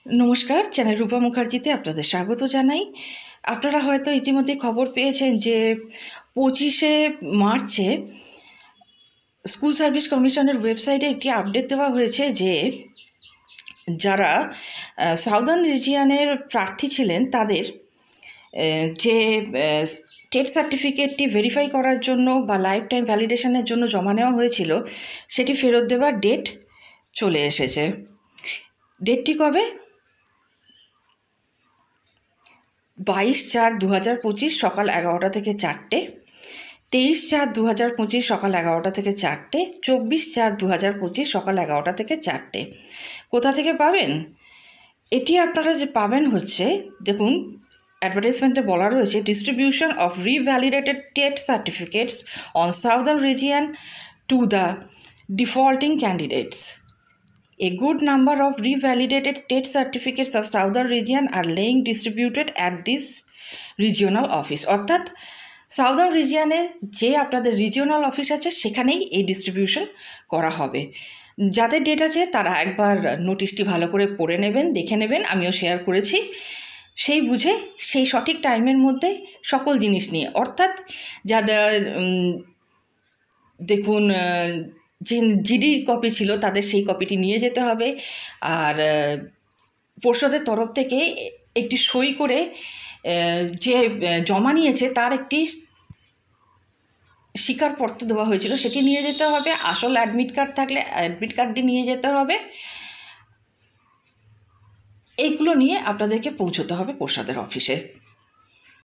নমস্কার, চ্যানেল রূপা মুখার্জিতে আপনাদের স্বাগত জানাই। আপনারা হয়তো ইতিমধ্যে খবর পেয়েছেন যে 25শে মার্চে স্কুল সার্ভিস কমিশনের ওয়েবসাইটে একটি আপডেট দেওয়া হয়েছে যে যারা সাউদার্ন রিজিয়নের প্রার্থী ছিলেন তাদের যে টেট সার্টিফিকেটটি ভেরিফাই করার জন্য বা লাইফ টাইম ভ্যালিডেশনের জন্য জমা নেওয়া হয়েছিল সেটি ফেরত দেওয়ার ডেট চলে এসেছে। ডেটটি কবে? 22/4/2025 সকাল 11টা থেকে 4টে, 23/4/2025 সকাল 11টা থেকে 4টে, 24/4/2025 সকাল 11টা থেকে 4টে। কোথা থেকে পাবেন? এটি আপনারা যে পাবেন হচ্ছে, দেখুন অ্যাডভার্টাইজমেন্টে বলা রয়েছে distribution of revalidated TET certificates on southern region to the defaulting candidates. A good number of revalidated TET certificates of Southern region are laying distributed at this regional office. অর্থাৎ সাউদার্ন রিজিয়নে যে আপনাদের রিজিওনাল অফিস আছে সেখানেই এই distribution করা হবে। যাদের date আছে তারা একবার নোটিশটি ভালো করে পড়ে নেবেন, দেখে নেবেন, আমিও শেয়ার করেছি। সেই বুঝে সেই সঠিক টাইমের মধ্যে সকল জিনিস নিয়ে, অর্থাৎ যাদের দেখুন যে জিডি কপি ছিল তাদের সেই কপিটি নিয়ে যেতে হবে। আর পর্ষদের তরফ থেকে একটি সই করে যে জমা নিয়েছে তার একটি স্বীকারপত্র দেওয়া হয়েছিল সেটি নিয়ে যেতে হবে। আসল অ্যাডমিট কার্ড থাকলে অ্যাডমিট কার্ডটি নিয়ে যেতে হবে। এইগুলো নিয়ে আপনাদেরকে পৌঁছতে হবে পর্ষদের অফিসে।